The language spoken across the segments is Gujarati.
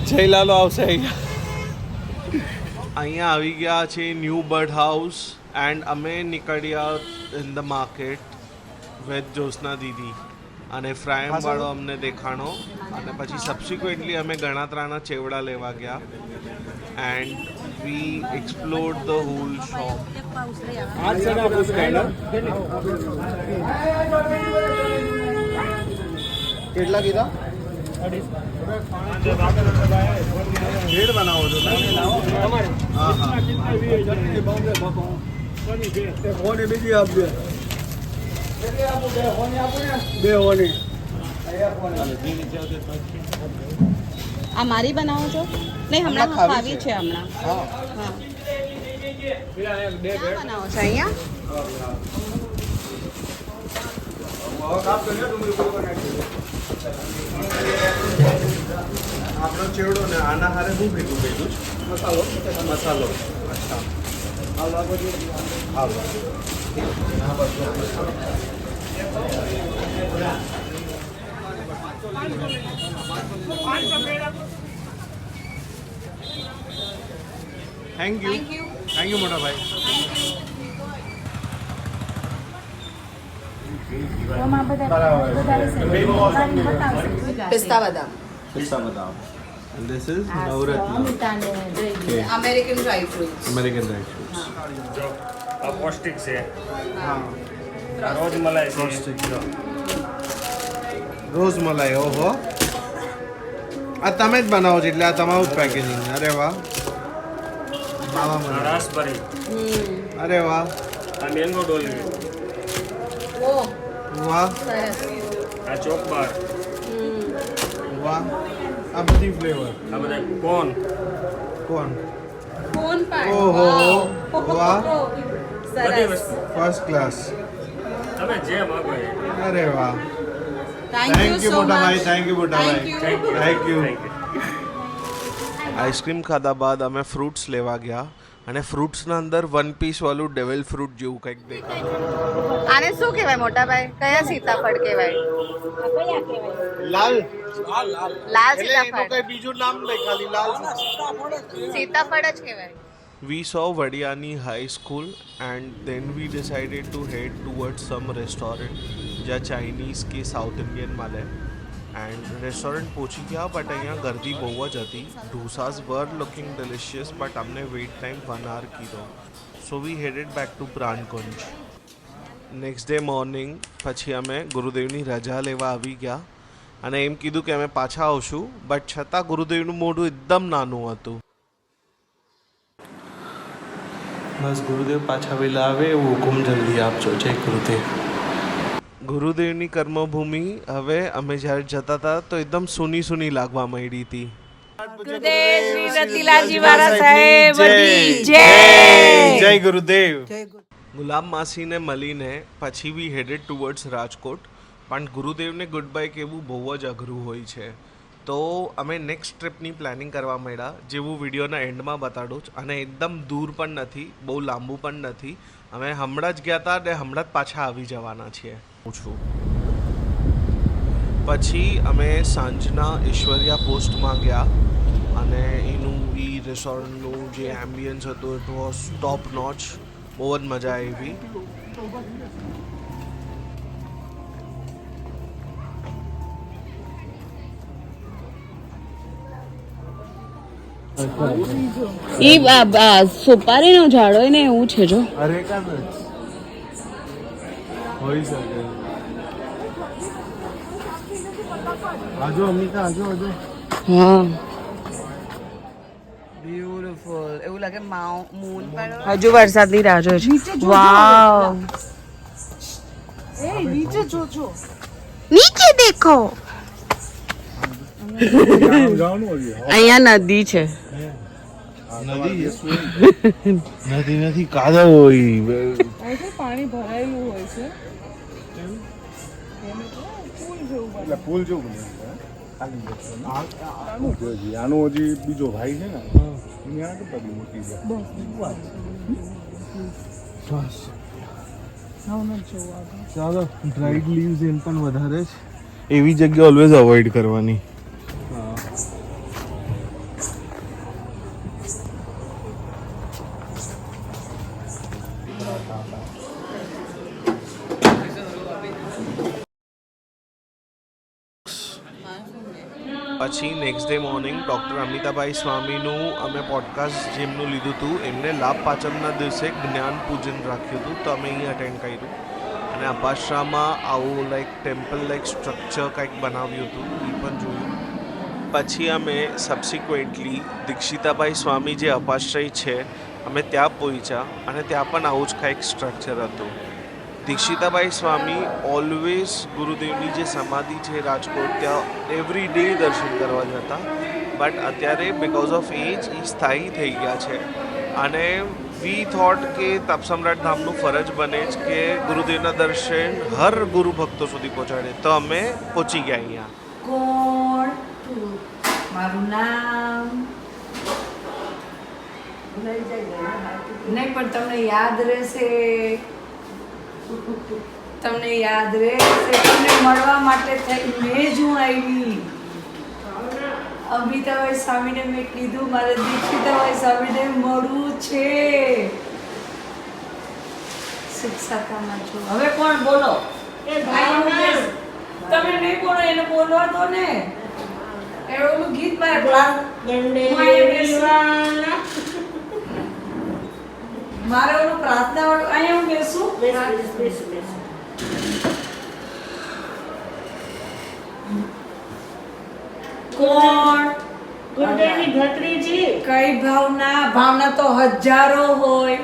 જયલાલો આવશે અહીંયા આવી ગયા છે ન્યૂ બર્ડ હાઉસ એન્ડ અમે નીકળ્યા in the market with Jyotsna દીદી અને ફ્રાયમ વાળો અમને દેખાણો અને પછી સબસિક્વન્ટલી અમે ગણાત્રાના ચેવડા લેવા ગયા and we explored the whole shop. કેટલા કીધા? 1.5 બનાવો છો? હા હા. બીજી આપજો. આ મારી બનાવો છો? નહીં, હમણાં ખાવી છે હમણાં. હા. બનાવો છો અહીંયા? આપણો ચેવડો ને આના હારે શું ભેગું ભેગું મસાલો મસાલો. અચ્છા થેન્ક યુ મોટા ભાઈ. પિસ્તા બદામ. And this is Navratna. Okay. American dry fruits. American dry fruits. जो पौष्टिक से हाँ रोज मलाई से રોઝ મલાઈ. ઓહો, આ તમે જ બનાવો છો એટલે આ તમારું જ પેકેજિંગ. અરે વાહ. માવા મને रासबेरी અરે વાહ मैंगो डोली ઓ વાહ સરસ. आ चॉक बार વાહ. આ બધી ફ્લેવર आ बता कौन કોણ? કોણ પણ? ઓહો, વાહ. बड़ी સરસ. वस्तु ફર્સ્ટ ક્લાસ. તમે જે માગો એ અરે વાહ. Thank thank you you so મોટા ભાઈ. મચ. થેન્ક યુ મોટા Thank ભાઈ. you. Thank you. Thank you. Ice cream ખાધા બાદ અમે ફ્રૂટ્સ લેવા ગયા અને ફ્રૂટ્સના અંદર વન પીસ વાળું ડેવલ ફ્રૂટ જેવું કંઈક દેખાતું. આને શું કહેવાય મોટા ભાઈ? કયા સીતાફળ કહેવાય? લાલ લાલ એટલે એનું સીતાફળ. કઈ બીજું નામ નહીં, ખાલી લાલ. સીતાફળ જ કહેવાય. We saw Vadiani High School and then we decided to head towards some restaurant જ્યાં ચાઇનીઝ કે સાઉથ ઇન્ડિયન મળે એન્ડ રેસ્ટોરન્ટ પહોંચી ગયા બટ અહીંયા ગરદી બહુ જ હતી. Dosas were looking delicious but અમને વેઇટ ટાઈમ 1 hour કીધો. So we headed back to Prankunj. Next day morning પછી અમે ગુરુદેવની રજા લેવા આવી ગયા અને એમ કીધું કે અમે પાછા આવશું બટ છતાં ગુરુદેવનું મોઢું એકદમ નાનું હતું. બસ ગુરુદેવ પાછા વહેલા આવે એવું હુકુમ જલ્દી આપજો. જય ગુરુદેવ. ગુરુદેવની કર્મભૂમિ હવે અમે જ્યારે જતા હતા તો એકદમ સૂની સૂની લાગવા માંડી હતી. જય ગુરુદેવ. ગુલાબ માસીને મળીને પછી વી હેડેડ ટુવર્ડ્સ રાજકોટ પણ ગુરુદેવને ગુડ બાય કહેવું બહુ જ અઘરું હોય છે. તો અમે નેક્સ્ટ ટ્રીપની પ્લાનિંગ કરવા માંડ્યા જેવું વિડીયોના એન્ડમાં બતાડું જ. અને એકદમ દૂર પણ નથી, બહુ લાંબુ પણ નથી. અમે હમણાં જ ગયા હતા અને હમણાં જ પાછા આવી જવાના છીએ. પછી અમે સાંજના ઈશ્વરિયા પોસ્ટમાં ગયા અને એનું બી રેસ્ટોરન્ટનું જે એમ્બિયન્સ હતું ઇટ વોઝ ટોપ નોચ. બહુ જ મજા આવી. ઈ સુપારીનો ઝાડ હોય ને એવું છે જો. અરે કાન હોઈ શકે. આજો અમિતા, આજો આજો. હા, બ્યુટીફુલ. એવું લાગે મૂન પર. હજુ વરસાદની રાહ જોઈ છે. વાવ, નીચે દેખો. અહીંયા નદી છે. નથી નથી કાદવ હોય. પાણી ભરાયેલું હોય છે. પુલ જેવું આનો હજી બીજો ભાઈ છે ને એની કેટલા મોટી છે. ચાલો ડ્રાઈડ લીવ્સ એમ પણ વધારે છે. એવી જગ્યા ઓલવેઝ અવોઇડ કરવાની. પછી નેક્સ્ટ ડે મોર્નિંગ ડૉક્ટર અમિતાભાઈ સ્વામીનું અમે પોડકાસ્ટ જેમનું લીધું હતું એમને લાભ પાચમના દિવસે જ્ઞાન પૂજન રાખ્યું હતું તો અમે અહીં અટેન્ડ કર્યું અને અપાશ્રામાં આવું લાઈક ટેમ્પલ લાઈક સ્ટ્રક્ચર કંઈક બનાવ્યું હતું એ પણ જોયું. પછી અમે સબસિક્વન્ટલી દીક્ષિતાભાઈ સ્વામી જે અપાશ્રય છે અમે ત્યાં પહોંચ્યા અને ત્યાં પણ આવું જ કંઈક સ્ટ્રક્ચર હતું. દીક્ષિતાભાઈ સ્વામી ઓલવેઝ ગુરુદેવની જે સમાધિ છે રાજકોટ ત્યાં એવરી ડે દર્શન કરવા જતા બટ અત્યારે બિકોઝ ઓફ એજ એ સ્થાયી થઈ ગયા છે અને વી થોટ કે તપસમ્રાટ ધામનું ફરજ બને જ કે ગુરુદેવના દર્શન હર ગુરુ ભક્તો સુધી પહોંચાડે તો અમે પહોંચી ગયા અહીંયા. કોણ? મારું નામ નહીં પણ તમને યાદ રહેશે, તમને યાદ રહેશે. તમને મળવા માટે થઈ મેં જ હું આવી. અમિતાભાઈ સ્વામીને મેં કીધું મારે દીક્ષિતાભાઈ સ્વામીને મળવું છે. શિક્ષાકામાં છું. હવે કોણ બોલો? તમે નહીં બોલો, એને બોલવા દો ને. એનું ગીત મારે મારે ઓલું પ્રાર્થના વાળું અહીંયા હું બેસું. કોણ? ગુરુદેવની ભત્રીજી. કઈ ભાવના? ભાવના તો હજારો હોય.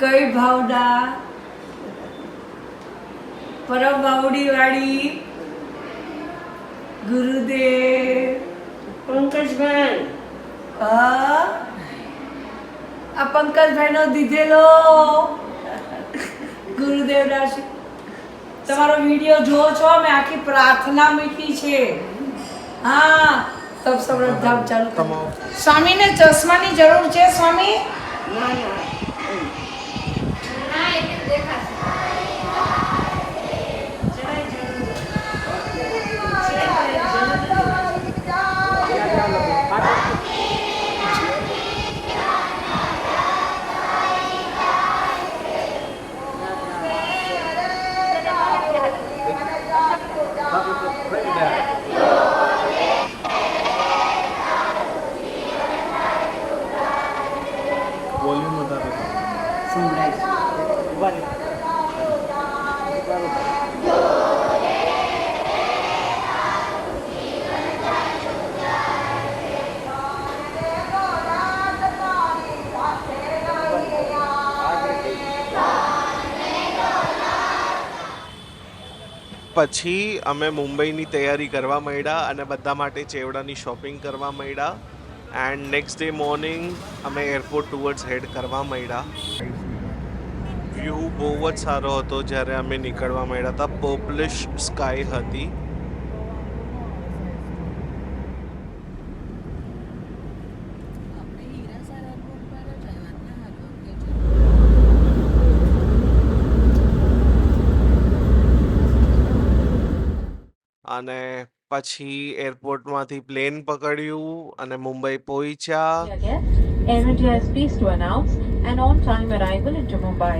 કઈ ભાવના? પરમ બાવડી વાળી ગુરુદેવ. પંકજભાઈ. આ પંકજભાઈ નો દીધેલો ગુરુદેવ રાશિ. તમારો વિડીયો જો છો, મેં આખી પ્રાર્થના મૂકી છે. હા, તબ સમ્રાટ ધામ ચાલુ કરો. સ્વામીને ચશ્માની જરૂર છે સ્વામી? પછી અમે મુંબઈની તૈયારી કરવા માંડ્યા અને બધા માટે ચેવડાની શોપિંગ કરવા માંડ્યા એન્ડ નેક્સ્ટ ડે મોર્નિંગ અમે એરપોર્ટ ટુવર્ડ્સ હેડ કરવા માંડ્યા. વ્યૂ બહુ જ સારો હતો જ્યારે અમે નીકળવા માંડ્યા હતા. પર્પલિશ સ્કાય હતી. અને પછી એરપોર્ટમાંથી પ્લેન પકડ્યું અને મુંબઈ પહોંચ્યા. Air India is pleased to announce an on-time arrival into Mumbai.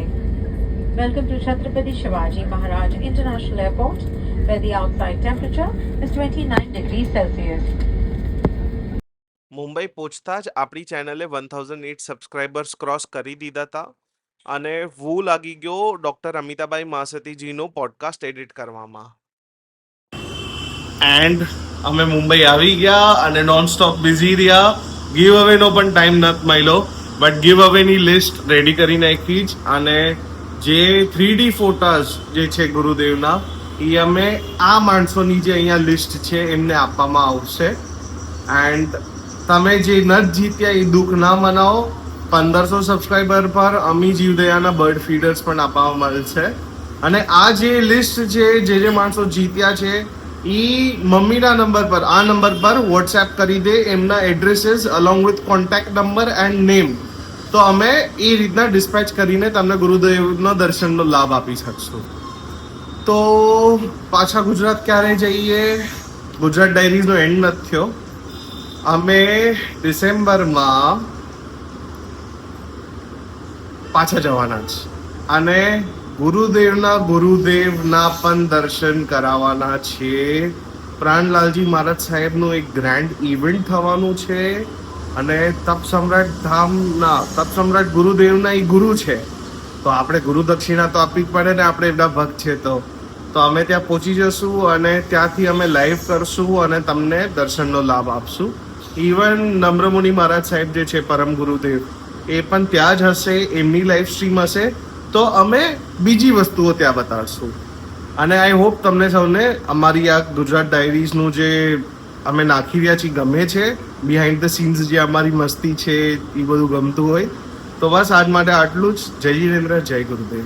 Welcome to Chhatrapati Shivaji Maharaj International Airport, where the outside temperature is 29 degrees Celsius. Mumbai પહોંચતા જ આપણી ચેનલે 1008 સબસ્ક્રાઇબર્સ ક્રોસ કરી દીધા હતા અને હું લાગી ગયો ડૉક્ટર અમિતાભાઈ માસતીજીનો પોડકાસ્ટ એડિટ કરવામાં. એન્ડ અમે મુંબઈ આવી ગયા અને નોન સ્ટોપ બિઝી રહ્યા. ગીવ અવેનો પણ ટાઈમ નથી મળ્યો બટ ગીવ અવેની લિસ્ટ રેડી કરી નાખી જ અને જે 3D ફોટોઝ જે છે ગુરુદેવના એ અમે આ માણસોની જે અહીંયા લિસ્ટ છે એમને આપવામાં આવશે. એન્ડ તમે જે નથી જીત્યા એ દુઃખ ના મનાવો. 1500 સબસ્ક્રાઈબર પર અમી જીવદયાના બર્ડ ફીડર્સ પણ આપવામાં મળશે. અને આ જે લિસ્ટ છે જે માણસો જીત્યા છે એ મમ્મીના નંબર પર આ નંબર પર વોટ્સએપ કરી દે એમના addresses along with contact number and name તો અમે એ રીતના ડિસ્પેચ કરીને તમને ગુરુદેવનો દર્શનનો લાભ આપી શકશું. તો પાછા ગુજરાત ક્યારે જઈએ? ગુજરાત ડાયરીઝનો એન્ડ નથી થયો. અમે ડિસેમ્બરમાં પાછા જવાના છે અને ગુરુદેવના પણ દર્શન કરાવવાના છે. પ્રાણલાલજી મહારાજ સાહેબનું એક ગ્રેન્ડ ઇવેન્ટ થવાનું છે અને તપ સમ્રાટ ધામના તપ સમ્રાટ ગુરુદેવના એ ગુરુ છે, તો આપણે ગુરુ દક્ષિણા તો આપવી જ પડે ને, આપણે એમના ભક્ત છે તો અમે ત્યાં પહોંચી જશું અને ત્યાંથી અમે લાઈવ કરશું અને તમને દર્શનનો લાભ આપશું. ઇવન નમ્રમુનિ મહારાજ સાહેબ જે છે પરમ ગુરુદેવ એ પણ ત્યાં જ હશે, એમની લાઈવ સ્ટ્રીમ હશે, તો અમે બીજી વસ્તુઓ ત્યાં બતાડશું. અને આઈ હોપ તમને સૌને અમારી આ ગુજરાત ડાયરીઝનું જે અમે નાખી રહ્યા છીએ ગમે છે, બિહાઇન્ડ ધ સીન્સ જે અમારી મસ્તી છે એ બધું ગમતું હોય. તો બસ આજ માટે આટલું જ. જય જિનેન્દ્ર, જય ગુરુદેવ.